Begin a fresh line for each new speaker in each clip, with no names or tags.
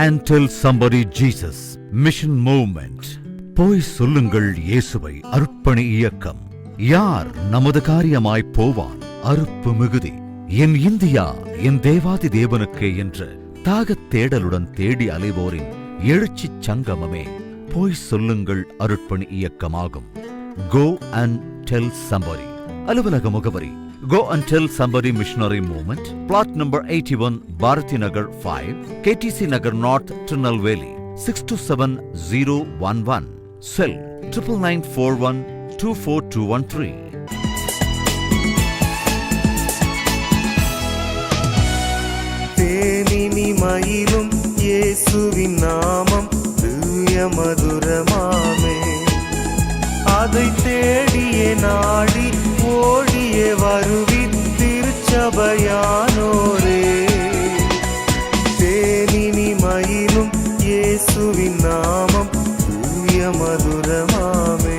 and tell somebody Jesus. Mission Movement. போய் சொல்லுங்கள் இயேசுவை. அர்ப்பணி இயக்கம். யார் நமது காரியமாய் போவான்? அறுப்பு மிகுதி. என் இந்தியா என் தேவாதி தேவனுக்கே என்ற தாகத் தேடலுடன் தேடி அலைவோரின் எழுச்சிச் சங்கமமே போய் சொல்லுங்கள் அருட்பணி இயக்கமாகும். Go and tell somebody. அலுவலக முகவரி Go and tell somebody Missionary Movement, plot number 81, Bharati Nagar 5, KTC Nagar North, Tirunelveli, 627011. Cell 9941 24213.
தேனினி மயிலும் இயேசுவின் நாமம் திவ்ய மதுரமாமே, அதை தேடியே நாடி ஓடியே வருவி திருச்சபையானோரே. தேனினி மயிலும் இயேசுவின் நாமம் திவ்ய மதுரமாமே.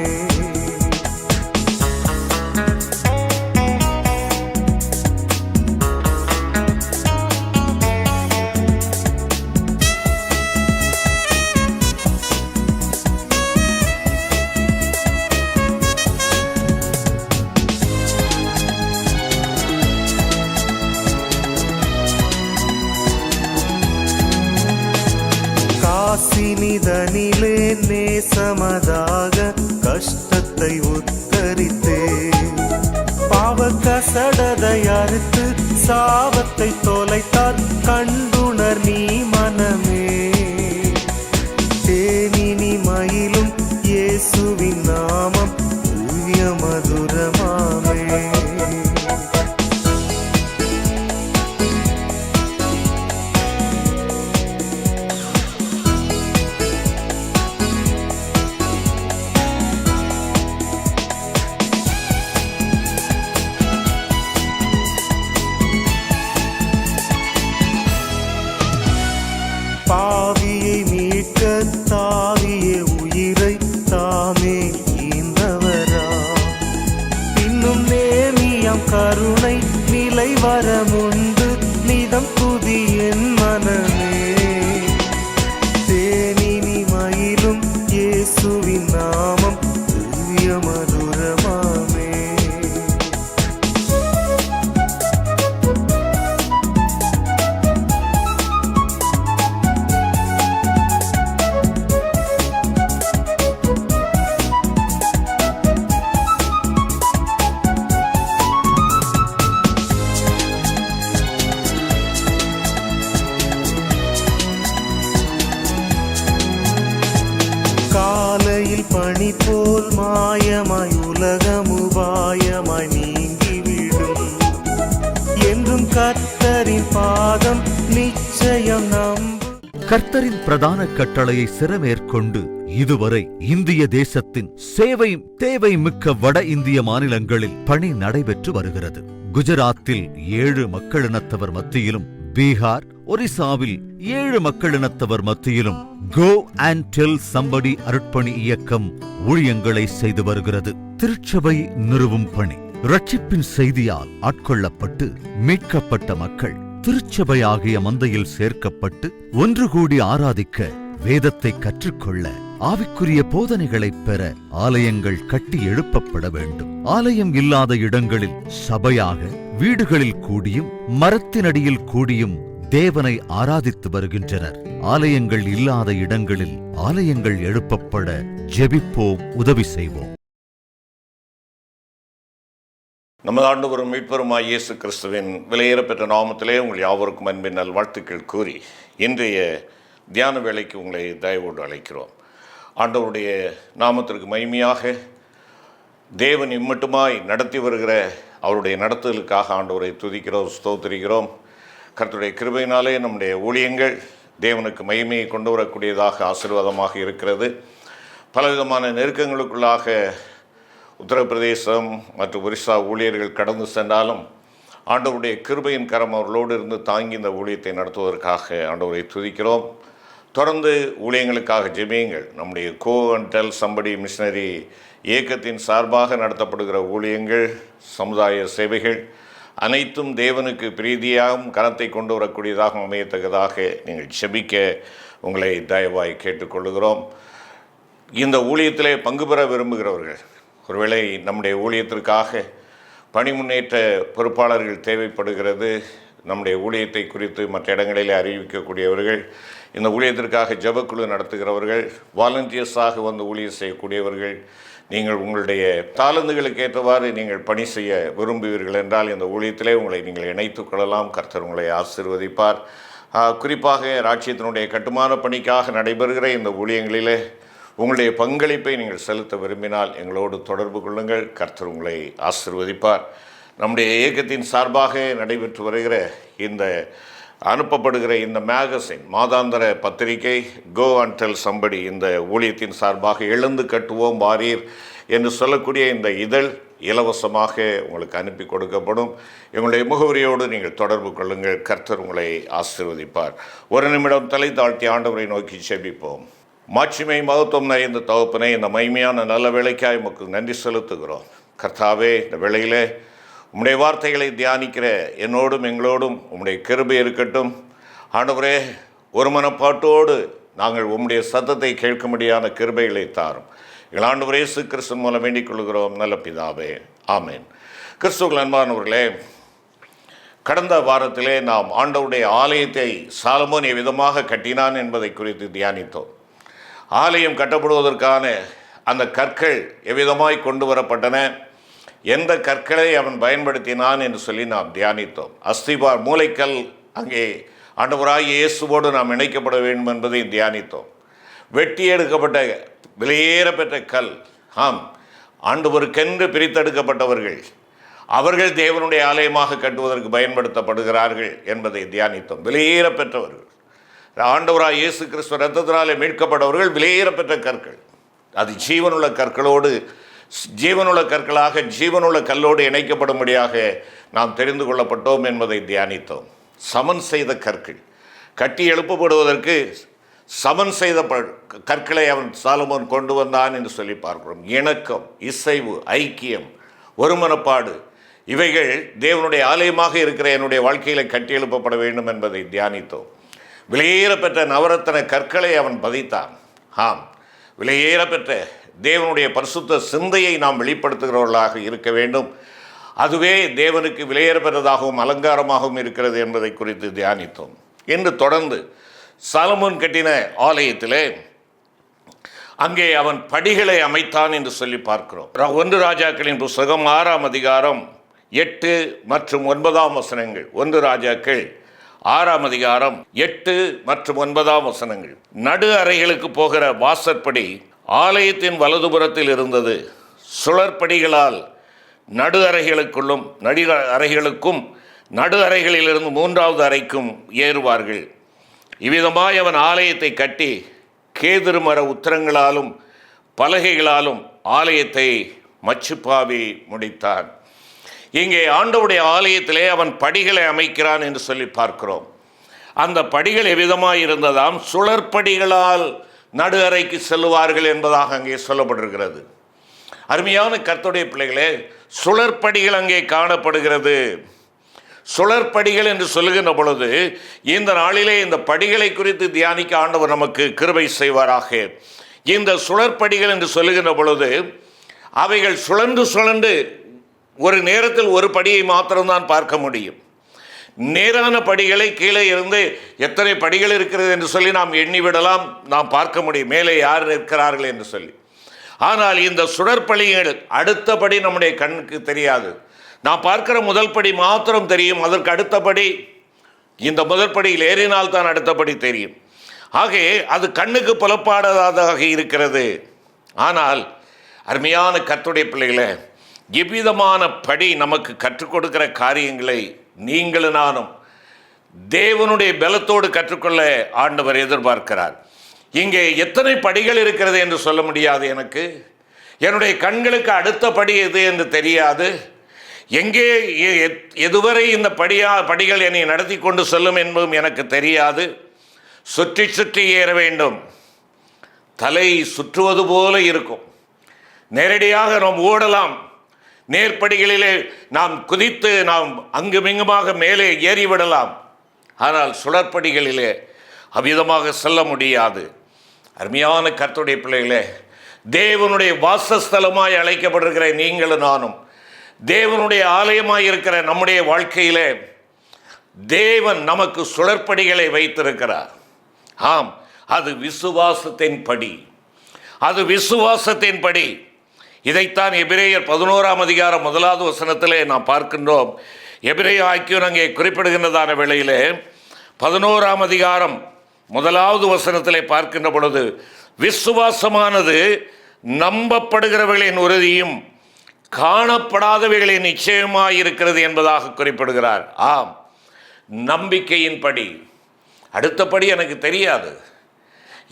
காசினிதனிலே நேசமதாக கஷ்டத்தை உத்தரித்தே, பாவ கசடதை அறுத்து சாபத்தை தொலைத்தார் கண்டுணர் நீ மனமே. தேனினி மயிலும் இயேசுவின் நாமம் திவ்ய மதுரமாமே. பாவியை மீட்க தாவிய உயிரை தாமே ஈந்தவரா, பின்னும் நேமியம் கருணை நிலை வரமுண்டு நிதம் புதி என் மனமே. தேனினி மயிலும் இயேசுவின் நாமம் திவ்ய மதுரமாமே. காலையில் பனி போல் மாயமாய் உலகமுபாயமாய் நீங்கிவிடும், என்றும் கர்த்தரின் பாதம் நிச்சயம் நம்பும்.
கர்த்தரின் பிரதான கட்டளையை சிரமேற்கொண்டு இதுவரை இந்திய தேசத்தின் சேவை தேவை மிக்க வட இந்திய மாநிலங்களில் பணி நடைபெற்று வருகிறது. குஜராத்தில் 7 மக்களினத்தவர் மத்தியிலும், பீகார், ஒரிசாவில் 7 மக்களினத்தவர் மத்தியிலும் Go and tell somebody அருட்பணி இயக்கம் ஊழியங்களை செய்து வருகிறது. திருச்சபை நிறுவும் பணி. ரட்சிப்பின் செய்தியால் ஆட்கொள்ளப்பட்டு மீட்கப்பட்ட மக்கள் திருச்சபையாகிய மந்தையில் சேர்க்கப்பட்டு ஒன்று கூடி ஆராதிக்க, வேதத்தை கற்றுக்கொள்ள, ஆவிக்குரிய போதனைகளைப் பெற ஆலயங்கள் கட்டி எழுப்பப்பட வேண்டும். ஆலயம் இல்லாத இடங்களில் சபையாக வீடுகளில் கூடியும் மரத்தினடியில் கூடியும் தேவனை ஆராதித்து வருகின்றனர். ஆலயங்கள் இல்லாத இடங்களில் ஆலயங்கள் எழுப்பப்பட ஜெபிப்போம், உதவி செய்வோம்.
நமது ஆண்டவரும் மீட்பருமாய் இயேசு கிறிஸ்துவின் விலையேறப்பெற்ற நாமத்திலே உங்கள் யாவருக்கும் அன்பின் நல்வாழ்த்துக்கள் கூறி இன்றைய தியான வேளைக்கு உங்களை தயவோடு அழைக்கிறோம். ஆண்டவருடைய நாமத்திற்கு மகிமையாக தேவன் இம்மட்டுமாய் நடத்தி வருகிற அவருடைய நடத்துதலுக்காக ஆண்டவரை துதிக்கிறோம், ஸ்தோத்திரிக்கிறோம். கர்த்தருடைய கிருபையினாலே நம்முடைய ஊழியங்கள் தேவனுக்கு மகிமையை கொண்டு வரக்கூடியதாக ஆசீர்வாதமாக இருக்கிறது. பலவிதமான நெருக்கங்களுக்குள்ளாக உத்தரப்பிரதேசம் மற்றும் ஒரிசா ஊழியர்கள் கடந்து சென்றாலும் ஆண்டவருடைய கிருபையின் கரம் அவர்களோடு இருந்து தாங்கி இந்த ஊழியத்தை நடத்துவதற்காக ஆண்டவரை துதிக்கிறோம். தொடர்ந்து ஊழியங்களுக்காக ஜெபியுங்கள். நம்முடைய go and tell somebody missionary இயக்கத்தின் சார்பாக நடத்தப்படுகிற ஊழியங்கள், சமுதாய சேவைகள் அனைத்தும் தேவனுக்கு பிரீதியாகவும் கனத்தை கொண்டு வரக்கூடியதாக அமையத்தக்கதாக நீங்கள் ஜெபிக்க உங்களை தயவாய் கேட்டுக்கொள்கிறோம். இந்த ஊழியத்திலே பங்கு பெற விரும்புகிறவர்கள், ஒருவேளை நம்முடைய ஊழியத்திற்காக பணி முன்னேற்ற பொறுப்பாளர்கள் தேவைப்படுகிறது, நம்முடைய ஊழியத்தை குறித்து மற்ற இடங்களிலே அறிவிக்கக்கூடியவர்கள், இந்த ஊழியத்திற்காக ஜெபக்குழு நடத்துகிறவர்கள், வாலண்டியர்ஸாக வந்து ஊழியர் செய்யக்கூடியவர்கள், நீங்கள் உங்களுடைய தாளந்துகளுக்கு ஏற்றவாறு நீங்கள் பணி செய்ய விரும்புவீர்கள் என்றால் இந்த ஊழியத்திலே உங்களை நீங்கள் இணைத்துக் கொள்ளலாம். கர்த்தர் உங்களை ஆசீர்வதிப்பார். குறிப்பாக ராஜ்யத்தினுடைய கட்டுமான பணிக்காக நடைபெறுகிற இந்த ஊழியங்களிலே உங்களுடைய பங்களிப்பை நீங்கள் செலுத்த விரும்பினால் எங்களோடு தொடர்பு கொள்ளுங்கள். கர்த்தர் உங்களை ஆசீர்வதிப்பார். நம்முடைய இயக்கத்தின் சார்பாக நடைபெற்று வருகிற இந்த அனுப்பப்படுகிற இந்த மேகசின் மாதாந்திர பத்திரிகை கோ அண்ட் டெல் சம்படி, இந்த ஊழியத்தின் சார்பாக எழுந்து கட்டுவோம் வாரீர் என்று சொல்லக்கூடிய இந்த இதழ் இலவசமாக உங்களுக்கு அனுப்பி கொடுக்கப்படும். எங்களுடைய முகவரியோடு நீங்கள் தொடர்பு கொள்ளுங்கள். கர்த்தர் உங்களை ஆசீர்வதிப்பார். ஒரு நிமிடம் தலை தாழ்த்தி ஆண்டவரை நோக்கி செபிப்போம். மாட்சிமை மகத்துவம் நிறைந்த தகப்பனே, இந்த மகிமையான நல்ல வேலைக்காய் உமக்கு நன்றி செலுத்துகிறோம். கர்த்தாவே, இந்த வேளையிலே உம்முடைய வார்த்தைகளை தியானிக்கிற என்னோடும் எங்களோடும் உம்முடைய கிருபை இருக்கட்டும். ஆண்டவரே, ஒரு மனப்பாட்டோடு நாங்கள் உம்முடைய சத்தத்தை கேட்கும்படியான கிருபைகளை தாரும். எங்கள் ஆண்டவரே இயேசு கிறிஸ்துவின் மூலம் வேண்டிக் கொள்கிறோம் நல்ல பிதாவே, ஆமேன். கிறிஸ்துவுக்குள் அன்பானவர்களே, கடந்த வாரத்திலே நாம் ஆண்டவருடைய ஆலயத்தை சாலமோன் எவ்விதமாக கட்டினான் என்பதை குறித்து தியானித்தோம். ஆலயம் கட்டப்படுவதற்கான அந்த கற்கள் எவ்விதமாய் கொண்டு வரப்பட்டன, எந்த கற்களை அவன் பயன்படுத்தினான் என்று சொல்லி நாம் தியானித்தோம். அஸ்திபார் மூலைக்கல் அங்கே ஆண்டவராகிய இயேசுவோடு நாம் இணைக்கப்பட வேண்டும் என்பதை தியானித்தோம். வெட்டி எடுக்கப்பட்ட விலையேறப்பெற்ற கல், ஆம், ஆண்டவருக்கென்று பிரித்தெடுக்கப்பட்டவர்கள், அவர்கள் தேவனுடைய ஆலயமாக கட்டுவதற்கு பயன்படுத்தப்படுகிறார்கள் என்பதை தியானித்தோம். விலையேறப்பெற்றவர்கள், ஆண்டவராகிய இயேசு கிறிஸ்துவ இரத்தத்தினாலே மீட்கப்பட்டவர்கள் விலையேறப்பெற்ற கற்கள். அது ஜீவனுள்ள கற்களோடு, ஜீவனுள்ள கற்களாக ஜீவனுள்ள கல்லோடு இணைக்கப்படும்படியாக நாம் தெரிந்து கொள்ளப்பட்டோம் என்பதை தியானித்தோம். சமன் செய்த கற்கள், கட்டி எழுப்பப்படுவதற்கு சமன் செய்த கற்களை அவன் சாலமோன் கொண்டு வந்தான் என்று சொல்லி பார்க்கிறோம். இணக்கம், இசைவு, ஐக்கியம், ஒருமனப்பாடு, இவைகள் தேவனுடைய ஆலயமாக இருக்கிற என்னுடைய வாழ்க்கையில் கட்டி எழுப்பப்பட வேண்டும் என்பதை தியானித்தோம். விலையேறப்பெற்ற நவரத்தன கற்களை அவன் பதித்தான். ஆம், விலையேறப்பெற்ற தேவனுடைய பரிசுத்த சிந்தையை நாம் வெளிப்படுத்துகிறவர்களாக இருக்க வேண்டும். அதுவே தேவனுக்கு விலையேறப்பெற்றதாகவும் அலங்காரமாகவும் இருக்கிறது என்பதை குறித்து தியானித்தோம். இன்று தொடர்ந்து சாலமோன் கட்டின ஆலயத்திலே அங்கே அவன் படிகளை அமைத்தான் என்று சொல்லி பார்க்கிறோம். 1 ராஜாக்களின் புஸ்தகம் 6ஆம் அதிகாரம் 8 மற்றும் 9ஆம் வசனங்கள். 1 ராஜாக்கள் 6ஆம் அதிகாரம் 8 மற்றும் 9ஆம் வசனங்கள். நடு அறைகளுக்கு போகிற வாசற்படி ஆலயத்தின் வலதுபுறத்தில் இருந்தது. சுழற்படிகளால் நடு அறைகளுக்குள்ளும் அறைகளுக்கும் நடு அறைகளிலிருந்து 3வது அறைக்கும் ஏறுவார்கள். இவ்விதமாய் அவன் ஆலயத்தை கட்டி கேதுரு மர உத்திரங்களாலும் பலகைகளாலும் ஆலயத்தை மச்சுப்பாவி முடித்தான். இங்கே ஆண்டவருடைய ஆலயத்திலே அவன் படிகளை அமைக்கிறான் என்று சொல்லி பார்க்கிறோம். அந்த படிகள் எவ்விதமாய் இருந்ததாம், சுழற்படிகளால் நடு அறைக்கு செல்லுவார்கள் என்பதாக அங்கே சொல்லப்பட்டிருக்கிறது. அருமையான கர்த்தருடைய பிள்ளைகளே, சுழற்படிகள் அங்கே காணப்படுகிறது. சுழற்படிகள் என்று சொல்லுகின்ற பொழுது இந்த நாளிலே இந்த படிகளை குறித்து தியானிக்க ஆண்டவர் நமக்கு கிருபை செய்வாராக. இந்த சுழற்படிகள் என்று சொல்லுகின்ற பொழுது அவைகள் சுழன்று சுழன்று ஒரு நேரத்தில் ஒரு படியை மாத்திரம்தான் பார்க்க முடியும். நேரான படிகளை கீழே இருந்து எத்தனை படிகள் இருக்கிறது என்று சொல்லி நாம் எண்ணிவிடலாம், நாம் பார்க்க முடியும் மேலே யார் இருக்கிறார்கள் என்று சொல்லி. ஆனால் இந்த சுழற்படிகள் அடுத்தபடி நம்முடைய கண்ணுக்கு தெரியாது. நான் பார்க்கிற முதல் படி மாத்திரம் தெரியும், அதற்கு அடுத்தபடி இந்த முதல் படியில் ஏறினால் தான் அடுத்தபடி தெரியும். ஆகவே அது கண்ணுக்கு புலப்படாததாக இருக்கிறது. ஆனால் அருமையான கர்த்தருடைய பிள்ளைகளே, எவ்விதமான படி நமக்கு கற்றுக் கொடுக்கிற காரியங்களை நீங்களும் நானும் தேவனுடைய பலத்தோடு கற்றுக்கொள்ள ஆண்டவர் எதிர்பார்க்கிறார். இங்கே எத்தனை படிகள் இருக்கிறது என்று சொல்ல முடியாது. எனக்கு என்னுடைய கண்களுக்கு அடுத்த படி எது என்று தெரியாது. எங்கே எதுவரை இந்த படிகள் என்னை நடத்தி கொண்டு செல்லும் என்பதும் எனக்கு தெரியாது. சுற்றி சுற்றி ஏற வேண்டும். தலை சுற்றுவது போல இருக்கும். நேரடியாக நாம் ஓடலாம், நேர்படிகளிலே நாம் குதித்து நாம் அங்குமிங்குமாக மேலே ஏறிவிடலாம். ஆனால் சுழற்படிகளிலே அவ்விதமாக செல்ல முடியாது. அருமையான கர்த்தருடைய பிள்ளைகளே, தேவனுடைய வாசஸ்தலமாய் அழைக்கப்பட்டிருக்கிற நீங்களும் நானும், தேவனுடைய ஆலயமாய் இருக்கிற நம்முடைய வாழ்க்கையிலே தேவன் நமக்கு சுழற்படிகளை வைத்திருக்கிறார். ஆம், அது விசுவாசத்தின் படி, அது விசுவாசத்தின் படி. இதைத்தான் எபிரேயர் 11ஆம் அதிகாரம் 1வது வசனத்திலே நாம் பார்க்கின்றோம். எபிரேய ஐக்கியம் அங்கே குறிப்பிடுகின்றதான வேளையிலே 11ஆம் அதிகாரம் 1வது வசனத்திலே பார்க்கின்ற பொழுது, விசுவாசமானது நம்பப்படுகிறவர்களின் உறுதியும் காணப்படாதவைகளின் நிச்சயமாயிருக்கிறது என்பதாக குறிப்பிடுகிறார். ஆம், நம்பிக்கையின்படி. அடுத்தபடி எனக்கு தெரியாது,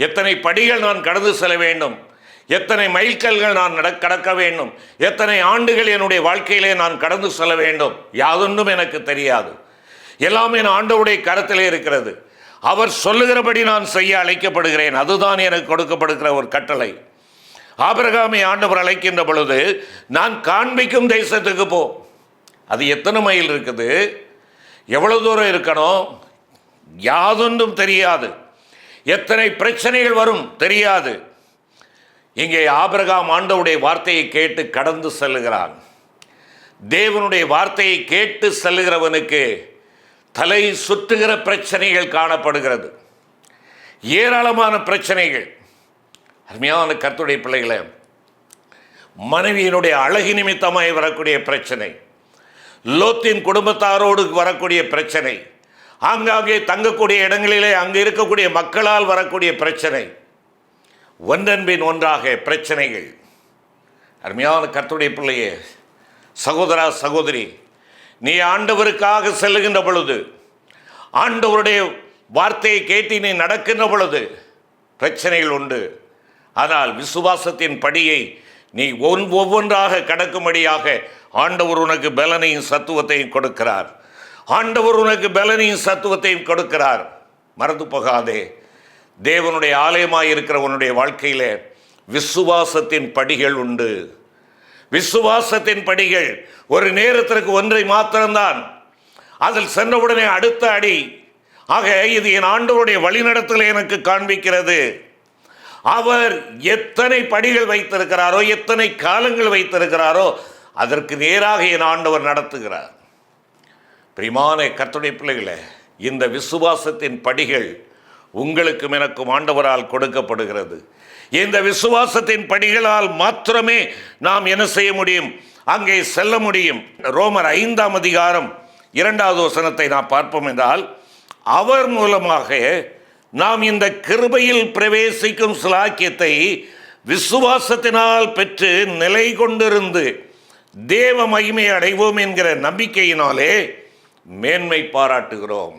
எத்தனை படிகள் நான் கடந்து செல்ல வேண்டும், எத்தனை மைல்கல்கள் நான் கடக்க வேண்டும், எத்தனை ஆண்டுகள் என்னுடைய வாழ்க்கையிலே நான் கடந்து செல்ல வேண்டும், யாதொன்றும் எனக்கு தெரியாது. எல்லாமே என் ஆண்டவருடைய கரத்திலே இருக்கிறது. அவர் சொல்லுகிறபடி நான் செய்ய அழைக்கப்படுகிறேன். அதுதான் எனக்கு கொடுக்கப்படுகிற ஒரு கட்டளை. ஆபிரகாமை ஆண்டவர் அழைக்கின்ற பொழுது, நான் காண்பிக்கும் தேசத்துக்கு போ. அது எத்தனை மைல் இருக்குது, எவ்வளவு தூரம் இருக்கணும், யாதொன்றும் தெரியாது. எத்தனை பிரச்சனைகள் வரும் தெரியாது. இங்கே ஆபிரகாம் ஆண்டவருடைய வார்த்தையை கேட்டு கடந்து செல்லுகிறான். தேவனுடைய வார்த்தையை கேட்டு செல்லுகிறவனுக்கு தலை சுற்றுகிற பிரச்சனைகள் காணப்படுகிறது, ஏராளமான பிரச்சனைகள். அருமையான கர்த்தருடைய பிள்ளைகளே, மனைவியினுடைய அழகு நிமித்தமாய் வரக்கூடிய பிரச்சனை, லோத்தின் குடும்பத்தாரோடு வரக்கூடிய பிரச்சனை, ஆங்காங்கே தங்கக்கூடிய இடங்களிலே அங்கே இருக்கக்கூடிய மக்களால் வரக்கூடிய பிரச்சனை, ஒன்றன்பின் ஒன்றாக பிரச்சனைகள். அருமையான கர்த்தருடைய பிள்ளையே, சகோதரா சகோதரி, நீ ஆண்டவருக்காக செல்லுகின்ற பொழுது, ஆண்டவருடைய வார்த்தையை கேட்டு நீ நடக்கின்ற பொழுது பிரச்சனைகள் உண்டு. ஆனால் விசுவாசத்தின் படியை நீ ஒவ்வொன்றாக கடக்கும்படியாக ஆண்டவர் உனக்கு பலனையும் சத்துவத்தையும் கொடுக்கிறார். ஆண்டவர் உனக்கு பலனையும் சத்துவத்தையும் கொடுக்கிறார். மறந்து போகாதே, தேவனுடைய ஆலயமாய் இருக்கிற உன்னுடைய வாழ்க்கையிலே விசுவாசத்தின் படிகள் உண்டு. விசுவாசத்தின் படிகள் ஒரு நேரத்திற்கு ஒன்றை மாத்திரம்தான். அதில் சென்றவுடனே அடுத்த அடி. ஆக இது என் ஆண்டவருடைய வழிநடத்தலை எனக்கு காண்பிக்கிறது. அவர் எத்தனை படிகள் வைத்திருக்கிறாரோ, எத்தனை காலங்கள் வைத்திருக்கிறாரோ, அதற்கு நேராக என் ஆண்டவர் நடத்துகிறார். பிரியமான கர்த்தருடைய பிள்ளைகளே, இந்த விசுவாசத்தின் படிகள் உங்களுக்கும் எனக்கும் ஆண்டவரால் கொடுக்கப்படுகிறது. இந்த விசுவாசத்தின் படிகளால் மாத்திரமே நாம் என்ன செய்ய முடியும், அங்கே செல்ல முடியும். ரோமர் 5ஆம் அதிகாரம் 2வது வசனத்தை நாம் பார்ப்போம் என்றால், அவர் மூலமாக நாம் இந்த கிருபையில் பிரவேசிக்கும் சிலாக்கியத்தை விசுவாசத்தினால் பெற்று நிலை கொண்டிருந்து தேவ மகிமை அடைவோம் என்கிற நம்பிக்கையினாலே மேன்மை பாராட்டுகிறோம்.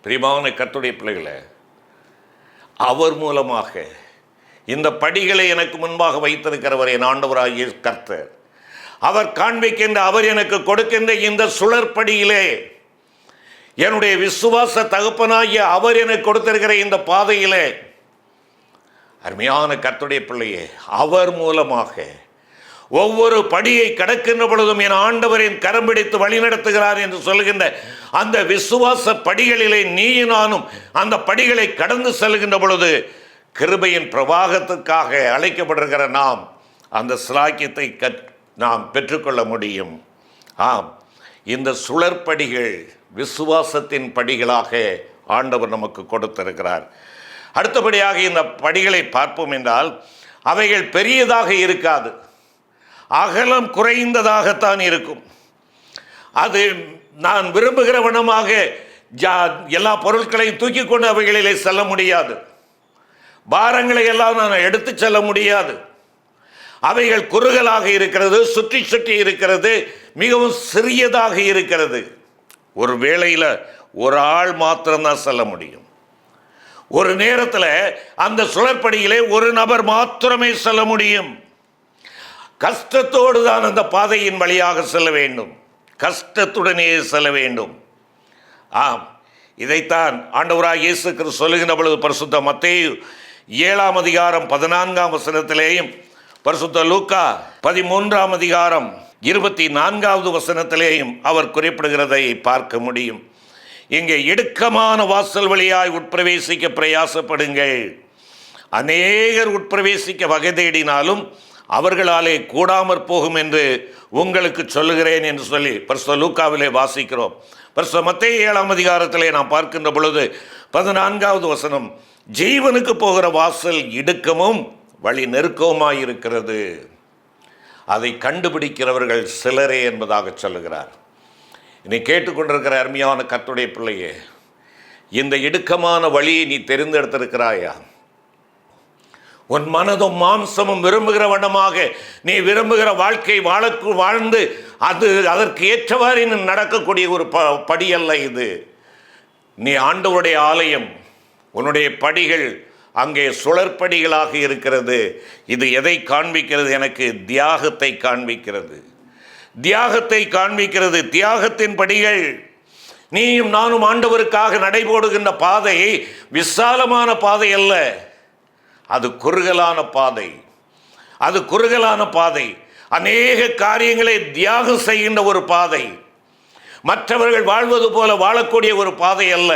பிரியமான கர்த்தருடைய பிள்ளைகளே, அவர் மூலமாக இந்த படிகளை எனக்கு முன்பாக வைத்திருக்கிறவர் என் ஆண்டவராகிய கர்த்தர். அவர் காண்பிக்கின்ற, அவர் எனக்கு கொடுக்கின்ற இந்த சுழற்படியிலே, என்னுடைய விசுவாச தகப்பனாகிய அவர் எனக்கு கொடுத்திருக்கிற இந்த பாதையிலே, அருமையான கர்த்தருடைய பிள்ளையே, அவர் மூலமாக ஒவ்வொரு படியை கடக்கின்ற பொழுதும் என் ஆண்டவரின் கரம் பிடித்து வழிநடத்துகிறார் என்று சொல்கின்ற அந்த விசுவாச படிகளிலே நீ நானும் அந்த படிகளை கடந்து செல்கின்ற பொழுது கிருபையின் பிரவாகத்துக்காக அழைக்கப்பட்டிருக்கிற நாம் அந்த சிலாக்கியத்தை நாம் பெற்றுக்கொள்ள முடியும். ஆம், இந்த சுழற்படிகள் விசுவாசத்தின் படிகளாக ஆண்டவர் நமக்கு கொடுத்திருக்கிறார். அடுத்தபடியாக இந்த படிகளை பார்ப்போம் என்றால், அவைகள் பெரியதாக இருக்காது, அகலம் குறைந்ததாகத்தான் இருக்கும். அது நான் விரும்புகிற வண்ணமாக எல்லா பொருட்களையும் தூக்கி கொண்டு அவைகளிலே செல்ல முடியாது. பாரங்களை எல்லாம் நான் எடுத்து செல்ல முடியாது. அவைகள் குறுகலாக இருக்கிறது, சுற்றி சுற்றி இருக்கிறது, மிகவும் சிறியதாக இருக்கிறது. ஒரு வேளையில் ஒரு ஆள் மாத்திரம்தான் செல்ல முடியும். ஒரு நேரத்தில் அந்த சுழற்படியிலே ஒரு நபர் மாத்திரமே செல்ல முடியும். கஷ்டத்தோடு தான் அந்த பாதையின் வழியாக செல்ல வேண்டும், கஷ்டத்துடனே செல்ல வேண்டும். ஆம், இதைத்தான் ஆண்டவராகிய இயேசு கிறிஸ்து சொல்லுகின்ற பொழுது பரிசுத்த மத்தேயு 7ஆம் அதிகாரம் 14ஆம் வசனத்திலேயும், பரிசுத்த லூக்கா 13ஆம் அதிகாரம் 24வது வசனத்திலேயும் அவர் குறிப்பிடுகிறதை பார்க்க முடியும். இங்கே இடுக்கமான வாசல் வழியாய் உட்பிரவேசிக்க பிரயாசப்படுங்கள். அநேகர் உட்பிரவேசிக்க வகை தேடினாலும் அவர்களாலே கூடாமற் போகும் என்று உங்களுக்கு சொல்லுகிறேன் என்று சொல்லி பரிசுத்த லூக்காவிலே வாசிக்கிறோம். பரிசுத்த மத்தேயு 7ஆம் அதிகாரத்திலே நாம் பார்க்கின்ற பொழுது 14வது வசனம், ஜீவனுக்கு போகிற வாசல் இடுக்கமும் வழி நெருக்கமாயிருக்கிறது, அதை கண்டுபிடிக்கிறவர்கள் சிலரே என்பதாக சொல்லுகிறார். இனி கேட்டுக்கொண்டிருக்கிற அருமையான கர்த்தருடைய பிள்ளையே, இந்த இடுக்கமான வழியை நீ தெரிந்தெடுத்திருக்கிறாயா? உன் மனதும் மாம்சமும் விரும்புகிற வண்ணமாக நீ விரும்புகிற வாழ்க்கை வாழ்ந்து அதற்கு ஏற்றவாறு நடக்கக்கூடிய ஒரு படி அல்ல இது. நீ ஆண்டவருடைய ஆலயம், உன்னுடைய படிகள் அங்கே சுழற்படிகளாக இருக்கிறது. இது எதை காண்பிக்கிறது? எனக்கு தியாகத்தை காண்பிக்கிறது, தியாகத்தை காண்பிக்கிறது. தியாகத்தின் படிகள். நீயும் நானும் ஆண்டவருக்காக நடைபோடுகின்ற பாதை விசாலமான பாதை அல்ல, அது குறுகலான பாதை. அது குறுகலான பாதை, அநேக காரியங்களை தியாகம் செய்கின்ற ஒரு பாதை. மற்றவர்கள் வாழ்வது போல வாழக்கூடிய ஒரு பாதை அல்ல,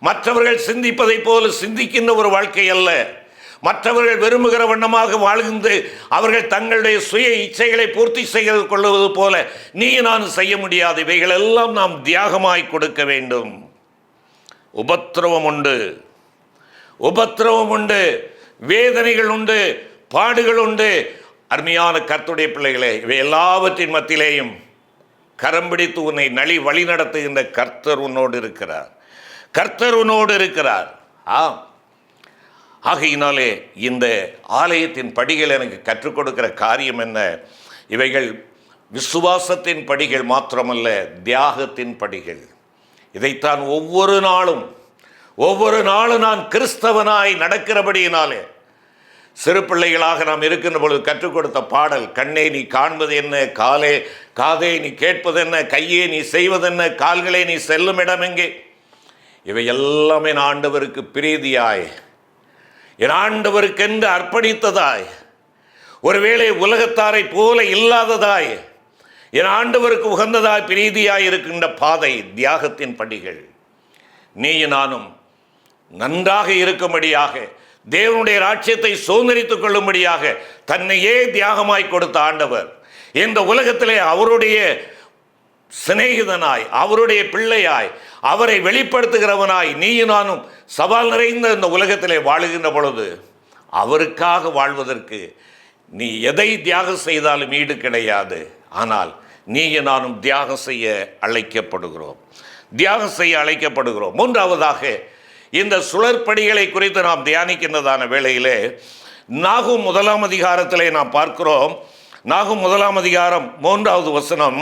மற்றவர்கள் சிந்திப்பதை போல சிந்திக்கின்ற ஒரு வாழ்க்கை அல்ல, மற்றவர்கள் விரும்புகிற வண்ணமாக வாழ்ந்து அவர்கள் தங்களுடைய சுய இச்சைகளை பூர்த்தி செய்து கொள்வது போல நீ நான் செய்ய முடியாது. இவைகள் எல்லாம் நாம் தியாகமாய் கொடுக்க வேண்டும். உபத்திரவம் உண்டு, உபத்திரவம் உண்டு, வேதனைகள் உண்டு, பாடுகள் உண்டு. அருமையான கர்த்தருடைய பிள்ளைகளே, இவை எல்லாவற்றின் மத்தியிலேயும் கரம் பிடித்து உன்னை வழி நடத்துகின்ற கர்த்தர் உன்னோடு இருக்கிறார். கர்த்தர் உன்னோடு இருக்கிறார். ஆகையினாலே இந்த ஆலயத்தின் படிகள் எனக்கு கற்றுக் கொடுக்கிற காரியம் என்ன? இவைகள் விசுவாசத்தின் படிகள் மாத்திரமல்ல, தியாகத்தின் படிகள். இதைத்தான் ஒவ்வொரு நாளும் நான் கிறிஸ்தவனாய் நடக்கிறபடியினாலே, சிறு பிள்ளைகளாக நாம் இருக்கின்ற பொழுது கற்றுக் கொடுத்த பாடல், கண்ணே நீ காண்பது என்ன, காதே நீ கேட்பது என்ன, கையே நீ செய்வதென்ன, கால்களே நீ செல்லும் இடம் எங்கே? இவை எல்லாமே என் ஆண்டவருக்கு பிரீதியாய், என் ஆண்டவருக்கென்று அர்ப்பணித்ததாய், ஒருவேளை உலகத்தாரை போல இல்லாததாய், என் ஆண்டவருக்கு உகந்ததாய் பிரீதியாய் இருக்கின்ற பாதை, தியாகத்தின் படிகள். நீயும் நானும் நன்றாக இருக்கும்படியாக, தேவனுடைய ராஜ்யத்தை சுதந்திரித்துக் கொள்ளும்படியாக தன்னையே தியாகமாய் கொடுத்த ஆண்டவர் இந்த உலகத்திலே அவருடைய சிநேகிதனாய், அவருடைய பிள்ளையாய், அவரை வெளிப்படுத்துகிறவனாய் நீயும் நானும் சவால் நிறைந்த இந்த உலகத்திலே வாழுகின்ற பொழுது அவருக்காக வாழ்வதற்கு நீ எதை தியாகம் செய்தாலும் ஈடு கிடையாது. ஆனால் நீயும் நானும் தியாகம் செய்ய அழைக்கப்படுகிறோம், தியாகம் செய்ய அழைக்கப்படுகிறோம். மூன்றாவதாக, இந்த சுழற்படிகளை குறித்து நாம் தியானிக்கின்றதான வேளையிலே நாகும் 1ஆம் அதிகாரத்திலே நாம் பார்க்கிறோம். நாகும் 1ஆம் அதிகாரம் 3வது வசனம்,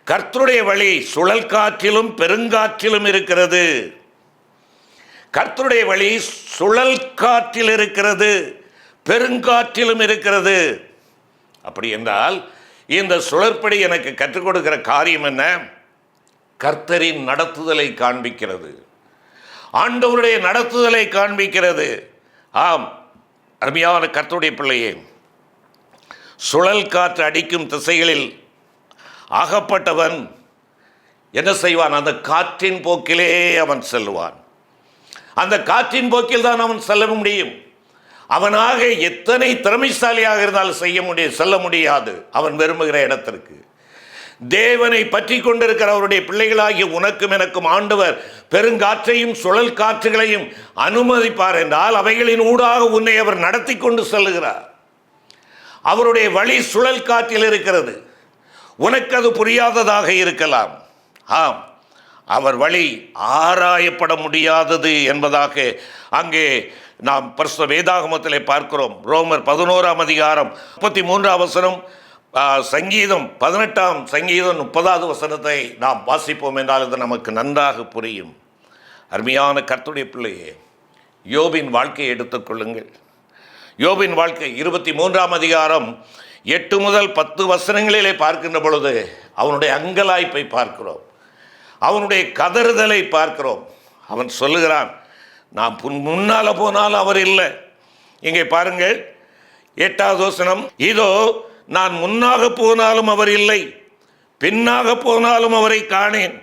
கர்த்தருடைய வழி சுழல் காற்றிலும் பெருங்காற்றிலும் இருக்கிறது. கர்த்தருடைய வழி சுழல் காற்றில் இருக்கிறது, பெருங்காற்றிலும் இருக்கிறது. அப்படி என்றால் இந்த சுழற்படி எனக்கு கற்றுக் கொடுக்கிற காரியம் என்ன? கர்த்தரின் நடத்துதலை காண்பிக்கிறது, ஆண்டவருடைய நடத்துதலை காண்பிக்கிறது. ஆம், அருமையான கர்த்தருடைய பிள்ளையே, சுழல் காற்று அடிக்கும் திசைகளில் அகப்பட்டவன் என்ன செய்வான்? அந்த காற்றின் போக்கிலே அவன் செல்வான். அந்த காற்றின் போக்கில் தான் அவன் செல்ல முடியும். அவனாக எத்தனை திறமைசாலியாக இருந்தாலும் செல்ல முடியாது அவன் விரும்புகிற இடத்திற்கு. தேவனை பற்றி கொண்டிருக்கிற அவருடைய பிள்ளைகளாகிய உனக்கும் எனக்கும் ஆண்டவர் பெருங்காற்றையும் சுழல் காற்றுகளையும் அனுமதிப்பார் என்றால் அவைகளின் ஊடாக உன்னை அவர் நடத்தி கொண்டு செல்லுகிறார். அவருடைய வழி சுழல் காற்றில் இருக்கிறது. உனக்கு அது புரியாததாக இருக்கலாம். ஆம், அவர் வழி ஆராயப்பட முடியாதது என்பதாக அங்கே நாம் பரிசுத்த வேதாகமத்திலே பார்க்கிறோம். ரோமர் 11ஆம் அதிகாரம் 33ஆம் வசனம், சங்கீதம் 18ஆம் சங்கீதம் 30வது வசனத்தை நாம் வாசிப்போம் என்றால் இது நமக்கு நன்றாக புரியும். அருமையான கர்த்தருடைய பிள்ளையே, யோபின் வாழ்க்கையை எடுத்துக்கொள்ளுங்கள். யோபின் வாழ்க்கை 23ஆம் அதிகாரம் 8 முதல் 10 வசனங்களிலே பார்க்கின்ற பொழுது அவனுடைய அங்கலாய்ப்பை பார்க்கிறோம், அவனுடைய கதறுதலை பார்க்கிறோம். அவன் சொல்லுகிறான், நான் முன்னால் போனாலும் அவர் இல்லை. இங்கே பாருங்கள் 8வது வசனம், இதோ நான் முன்னாக போனாலும் அவர் இல்லை, பின்னாக போனாலும் அவரை காணேன்.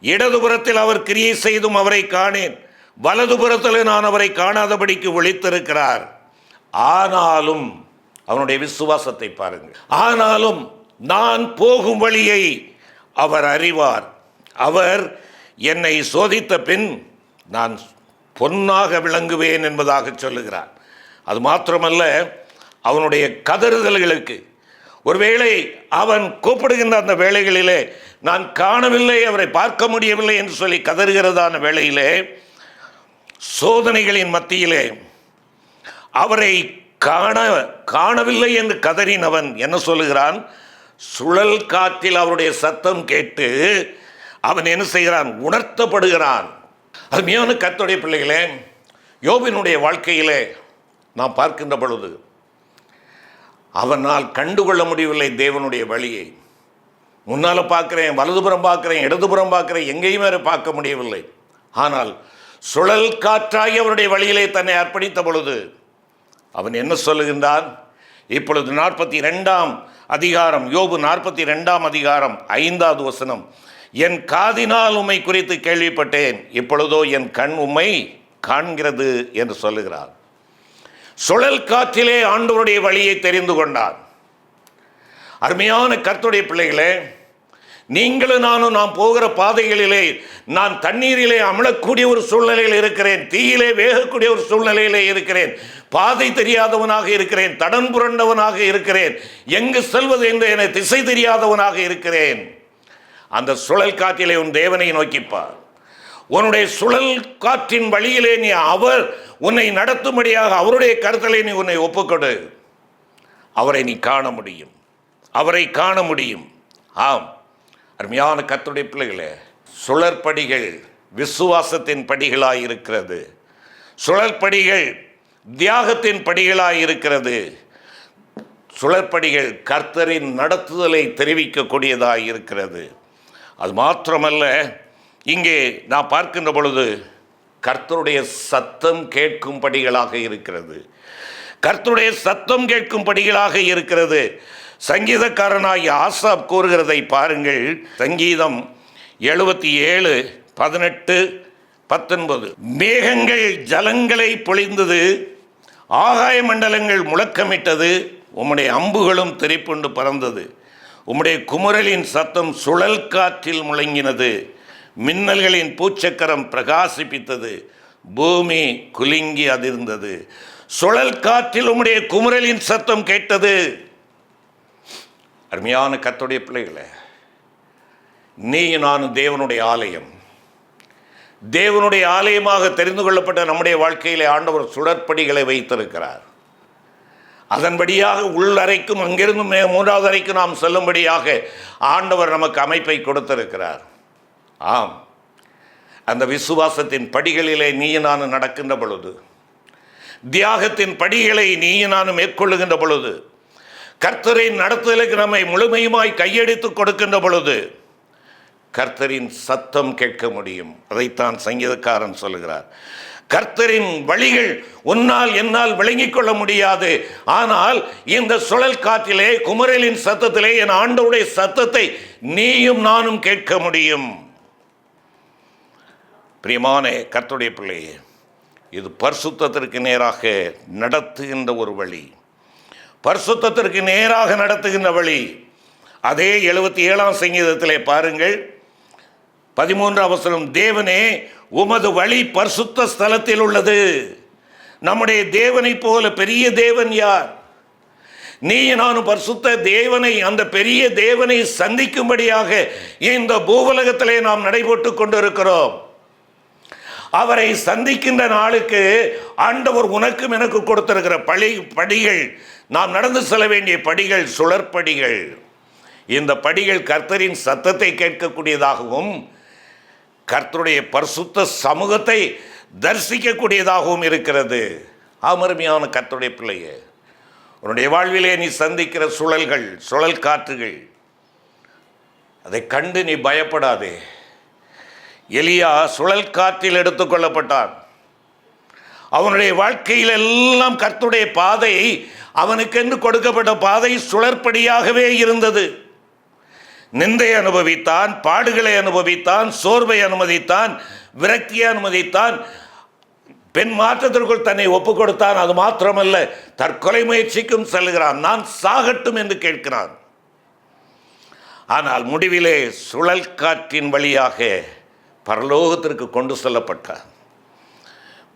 இடதுபுறத்தில் அவர் கிரியை செய்தும் அவரை காணேன், வலதுபுறத்தில் நான் அவரை காணாதபடிக்கு ஒளித்திருக்கிறார். ஆனாலும் அவனுடைய விசுவாசத்தை பாருங்கள். ஆனாலும் நான் போகும் வழியை அவர் அறிவார். அவர் என்னை சோதித்த பின் நான் பொன்னாக விளங்குவேன் என்பதாக சொல்லுகிறார். அது மாத்திரமல்ல, அவனுடைய கதறுதல்களுக்கு, ஒருவேளை அவன் கூப்பிடுகின்ற அந்த வேளைகளிலே நான் காணவில்லை, அவரை பார்க்க முடியவில்லை என்று சொல்லி கதறுகிறதான வேளையிலே, சோதனைகளின் மத்தியிலே அவரை காணவில்லை என்று கதறினவன் என்ன சொல்லுகிறான்? சுழல் காற்றில் அவருடைய சத்தம் கேட்டு அவன் என்ன செய்கிறான்? உணர்த்தப்படுகிறான். அருமையான கர்த்தருடைய பிள்ளைகளே, யோபினுடைய வாழ்க்கையிலே நாம் பார்க்கின்ற பொழுது அவனால் கண்டுகொள்ள முடியவில்லை தேவனுடைய வழியை. முன்னால் பார்க்கிறேன், வலதுபுறம் பார்க்கிறேன், இடதுபுறம் பார்க்கிறேன், எங்கேயுமே பார்க்க முடியவில்லை. ஆனால் சுழல் காற்றாகி அவருடைய வழியிலே தன்னை அர்ப்பணித்த பொழுது அவன் என்ன சொல்லுகின்றான்? இப்பொழுது 42ஆம் அதிகாரம், யோபு 42ஆம் அதிகாரம் 5வது வசனம், என் காதினால் உம்மை குறித்து கேள்விப்பட்டேன், இப்பொழுதோ என் கண் உம்மை காண்கிறது என்று சொல்லுகிறார். சுழல் காற்றிலே ஆண்டவருடைய வழியை தெரிந்து கொண்டார். அருமையான கர்த்தருடைய பிள்ளைகளே, நீங்களும் நானும் நாம் போகிற பாதைகளிலே நான் தண்ணீரிலே அமலக்கூடிய ஒரு சூழ்நிலையில் இருக்கிறேன், தீயிலே வேகக்கூடிய ஒரு சூழ்நிலையிலே இருக்கிறேன், பாதை தெரியாதவனாக இருக்கிறேன், தடன் புரண்டவனாக இருக்கிறேன், எங்கு செல்வது என்று என திசை தெரியாதவனாக இருக்கிறேன். அந்த சுழல் காற்றிலே உன் தேவனை நோக்கிப்பார். உன்னுடைய சுழல் காற்றின் வழியிலே நீ அவர் உன்னை நடத்தும்படியாக அவருடைய கருத்திலே நீ உன்னை ஒப்புக்கொடு. அவரை நீ காண முடியும், அவரை காண முடியும். ஆம் அருமையான கர்த்தருடைய பிள்ளைகளே, சுழற்படிகள் விசுவாசத்தின் படிகளாய் இருக்கிறது. சுழற்படிகள் தியாகத்தின் படிகளாய் இருக்கிறது. சுழற்படிகள் கர்த்தரின் நடத்துதலை தெரிவிக்கக்கூடியதாய் இருக்கிறது. அது மாத்திரமல்ல, இங்கே நான் பார்க்கின்ற பொழுது கர்த்தருடைய சத்தம் கேட்கும் படிகளாக இருக்கிறது. கர்த்தருடைய சத்தம் கேட்கும் படிகளாக இருக்கிறது. சங்கீதக்காரனாகிய ஆசாப் கூறுகிறதை பாருங்கள். சங்கீதம் 77:18-19. மேகங்கள் ஜலங்களை பொழிந்தது, ஆகாய மண்டலங்கள் முழக்கமிட்டது, உம்முடைய அம்புகளும் தெரிப்புண்டு பறந்தது, உம்முடைய குமுறலின் சத்தம் சுழல் காற்றில் முழங்கினது, மின்னல்களின் பூச்சக்கரம் பிரகாசிப்பித்தது, பூமி குலுங்கி அதிர்ந்தது. சுழல் காற்றில் உம்முடைய குமுறலின் சத்தம் கேட்டது. அருமையான கர்த்தருடைய பிள்ளைகளே, நீ நானும் தேவனுடைய ஆலயம். தேவனுடைய ஆலயமாக தெரிந்து கொள்ளப்பட்ட நம்முடைய வாழ்க்கையிலே ஆண்டவர் சுழற்படிகளை வைத்திருக்கிறார். அதன்படியாக உள்ளறைக்கும் அங்கிருந்து 3வது அறைக்கும் நாம் செல்லும்படியாக ஆண்டவர் நமக்கு அமைப்பை கொடுத்திருக்கிறார். ஆம், அந்த விசுவாசத்தின் படிகளிலே நீயும் நானும் நடக்கின்ற பொழுது, தியாகத்தின் படிகளை நீயும் நானும் மேற்கொள்ளுகின்ற பொழுது, கர்த்தரின் நடத்துதலுக்கு நம்மை முழுமையுமாய் கையெடுத்து கொடுக்கின்ற பொழுது கர்த்தரின் சத்தம் கேட்க முடியும். அதைத்தான் சங்கீதக்காரன் சொல்லுகிறார். கர்த்தரின் வழிகள் உன்னால் என்னால் விளங்கிக் கொள்ள முடியாது. ஆனால் இந்த சுழல் காற்றிலே குமுறலின் சத்தத்திலே என் ஆண்டவருடைய சத்தத்தை நீயும் நானும் கேட்க முடியும். பிரியமான கர்த்தருடைய பிள்ளையே, இது பரிசுத்தத்திற்கு நேராக நடத்துகின்ற ஒரு வழி, பரிசுத்தத்திற்கு நேராக நடத்துகின்ற வழி. அதே 77ஆம் சங்கீதத்திலே பாருங்கள், 13ஆம் வசனம், தேவனே உமது வழி பரிசுத்த ஸ்தலத்தில் உள்ளது. நம்முடைய தேவனை போல பெரிய தேவன் யார்? நீ நானும் பரிசுத்த தேவனை, அந்த பெரிய தேவனை சந்திக்கும்படியாக இந்த பூவுலகத்திலே நாம் நடைபோட்டு கொண்டிருக்கிறோம். அவரை சந்திக்கின்ற நாளுக்கு ஆண்டவர் உனக்கும் எனக்கு கொடுத்திருக்கிற படிகள், நாம் நடந்து செல்ல வேண்டிய படிகள் சுழற்படிகள். இந்த படிகள் கர்த்தரின் சத்தத்தை கேட்கக்கூடியதாகவும் கர்த்தருடைய பரிசுத்த சமூகத்தை தரிசிக்கக்கூடியதாகவும் இருக்கிறது. அருமையான கர்த்தருடைய பிள்ளையே, உன்னுடைய வாழ்விலே நீ சந்திக்கிற சுழல்கள், சுழல் காற்றுகள், அதை கண்டு நீ பயப்படாதே. எலியா சுழல் காற்றில் எடுத்துக்கொள்ளப்பட்டான். அவனுடைய வாழ்க்கையில் எல்லாம் கர்த்தருடைய பாதை, அவனுக்கென்று கொடுக்கப்பட்ட பாதை சுழற்படியாகவே இருந்தது. நிந்தை அனுபவித்தான், பாடுகளை அனுபவித்தான், சோர்வை அனுமதித்தான், விரக்தியை அனுமதித்தான், பெண் மாற்றத்திற்குள் தன்னை ஒப்புக் கொடுத்தான். அது மாத்திரமல்ல, தற்கொலை முயற்சிக்கும் செல்கிறான். நான் சாகட்டும் என்று கேட்கிறான். ஆனால் முடிவிலே சுழல் காற்றின் வழியாக பரலோகத்திற்கு கொண்டு செல்லப்பட்டார்.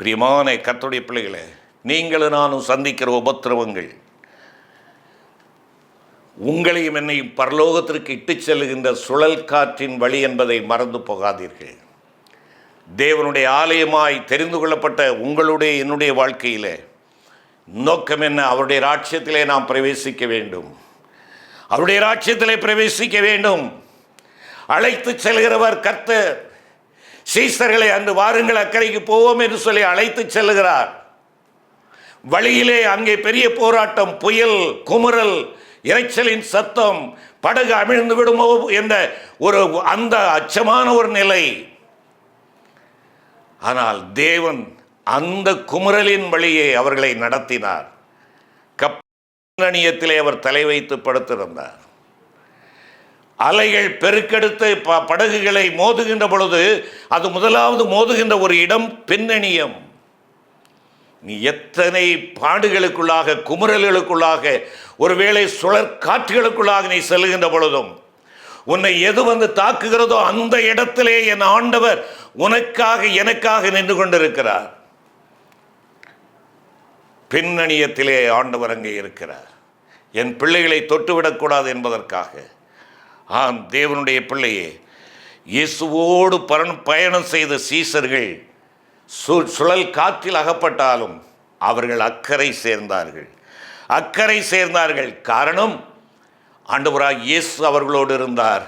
பிரியமான கர்த்தருடைய பிள்ளைகளே, நீங்களும் நானும் சந்திக்கிற உபத்திரவங்கள் உங்களையும் என்னையும் பரலோகத்திற்கு இட்டுச் செல்லுகின்ற சுழல் காற்றின் வழி என்பதை மறந்து போகாதீர்கள். தேவனுடைய ஆலயமாய் தெரிந்து கொள்ளப்பட்ட உங்களுடைய என்னுடைய வாழ்க்கையிலே நோக்கம் என்ன? அவருடைய ராஜ்யத்திலே நாம் பிரவேசிக்க வேண்டும். அவருடைய ராஜ்யத்திலே பிரவேசிக்க வேண்டும். அழைத்து செல்கிறவர் கர்த்தர். சீசர்களை அன்று வாருங்கள் அக்கறைக்கு போவோம் என்று சொல்லி அழைத்து செல்லுகிறார். வழியிலே அங்கே பெரிய போராட்டம், புயல், குமுறல், இரைச்சலின் சத்தம், படகு அமிழ்ந்து விடுமோ என்ற ஒரு அந்த அச்சமான ஒரு நிலை. ஆனால் தேவன் அந்த குமுறலின் வழியே அவர்களை நடத்தினார். கப்பலணியத்திலே அவர் தலை வைத்து படுத்திருந்தார். அலைகள் பெருக்கெடுத்து படகுகளை மோதுகின்ற பொழுது அது முதலாவது மோதுகின்ற ஒரு இடம் பின்னணியம். நீ எத்தனை பாடுகளுக்குள்ளாக, குமுறல்களுக்குள்ளாக, ஒருவேளை சுழற் காற்றுகளுக்குள்ளாக நீ செல்லுகின்ற பொழுதும் உன்னை எது வந்து தாக்குகிறதோ அந்த இடத்திலே என் ஆண்டவர் உனக்காக எனக்காக நின்று கொண்டிருக்கிறார். பின்னணியத்திலே ஆண்டவர் அங்கே இருக்கிறார். என் பிள்ளைகளை தொட்டுவிடக்கூடாது என்பதற்காக. ஆம், தேவனுடைய பிள்ளையே, இயேசுவோடு பயணம் செய்த சீசர்கள் சுழல் காற்றில் அகப்பட்டாலும் அவர்கள் அக்கறை சேர்ந்தார்கள். காரணம், ஆண்டவராகிய இயேசு அவர்களோடு இருந்தார்.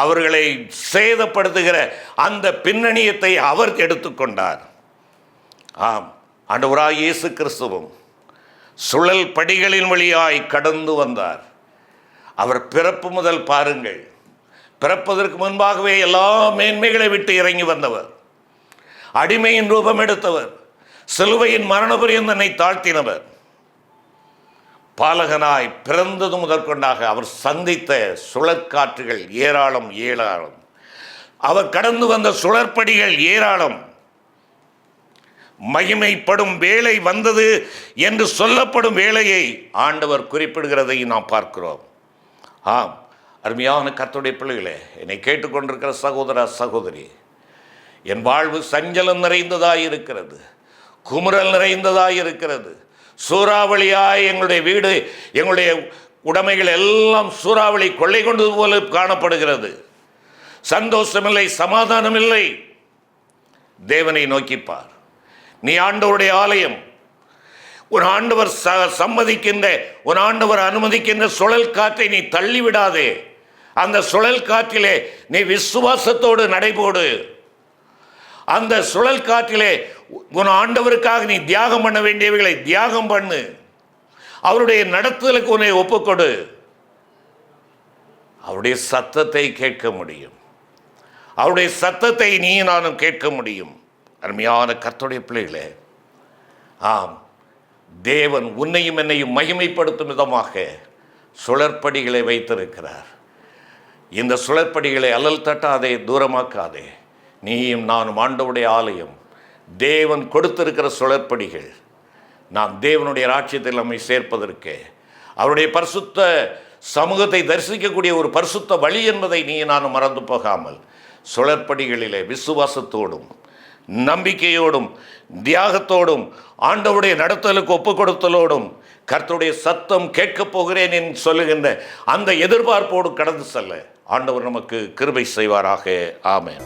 அவர்களை சேதப்படுத்துகிற அந்த பின்னணியத்தை அவர் எடுத்துக்கொண்டார். ஆம், ஆண்டவராகிய இயேசு கிறிஸ்துவும் சுழல் படிகளின் வழியாய் கடந்து வந்தார். அவர் பிறப்பு முதல் பாருங்கள், பிறப்பதற்கு முன்பாகவே எல்லா மேன்மைகளை விட்டு இறங்கி வந்தவர். அடிமையின் ரூபம் எடுத்தவர். சிலுவையின் மரணபுரியும் தன்னை தாழ்த்தினவர். பாலகனாய் பிறந்தது முதற்கொண்டாக அவர் சந்தித்த சுழற்காற்றுகள் ஏராளம். அவர் கடந்து வந்த சுழற்படிகள் ஏராளம். மகிமைப்படும் வேளை வந்தது என்று சொல்லப்படும் வேளையை ஆண்டவர் குறிப்பிடுகிறதை நாம் பார்க்கிறோம். ஆம், அருமையான கர்த்தருடைய பிள்ளைகளே, என்னை கேட்டுக்கொண்டிருக்கிற சகோதர சகோதரி, என் வாழ்வு சஞ்சலம் நிறைந்ததாய் இருக்கிறது, குமுறல் நிறைந்ததாய் இருக்கிறது. சூறாவளியாய் எங்களுடைய வீடு, எங்களுடைய உடைமைகள் எல்லாம் சூறாவளி கொள்ளை கொண்டது போல காணப்படுகிறது. சந்தோஷமில்லை, சமாதானம் இல்லை. தேவனை நோக்கிப்பார். நீ ஆண்டவருடைய ஆலயம். உன் ஆண்டவர் சம்மதிக்கின்ற, உன் ஆண்டவர் அனுமதிக்கின்ற சுழல் காற்றை நீ தள்ளிவிடாதே. அந்த சுழல் காற்றிலே நீ விசுவாசத்தோடு நடைபோடு. அந்த சுழல் காற்றிலே உன் ஆண்டவருக்காக நீ தியாகம் பண்ண வேண்டியவைகளை தியாகம் பண்ணு. அவருடைய நடத்துதலுக்கு உன்னை ஒப்புக்கொடு. அவருடைய சத்தத்தை கேட்க முடியும். அவருடைய சத்தத்தை நீ நானும் கேட்க முடியும். அருமையான கர்த்தருடைய பிள்ளைகளே, ஆம், தேவன் உன்னையும் என்னையும் மகிமைப்படுத்தும் விதமாக சுழற்படிகளை வைத்திருக்கிறார். இந்த சுழற்படிகளை அல்லல் தட்டாதே, தூரமாக்காதே. நீயும் நானும் ஆண்டவருடைய ஆலயம். தேவன் கொடுத்திருக்கிற சுழற்படிகள் நாம் தேவனுடைய ராஜ்யத்தில் நம்மை சேர்ப்பதற்கு, அவருடைய பரிசுத்த சமூகத்தை தரிசிக்கக்கூடிய ஒரு பரிசுத்த வழி என்பதை நீ நானும் மறந்து போகாமல் சுழற்படிகளிலே விசுவாசத்தோடும் நம்பிக்கையோடும் தியாகத்தோடும் ஆண்டவருடைய நடத்தலுக்கு ஒப்புக் கொடுத்தலோடும் கர்த்தருடைய சத்தம் கேட்கப் போகிறேன் என்று சொல்லுகின்ற அந்த எதிர்பார்ப்போடு கடந்து செல்ல ஆண்டவர் நமக்கு கிருபை செய்வாராக. ஆமென்.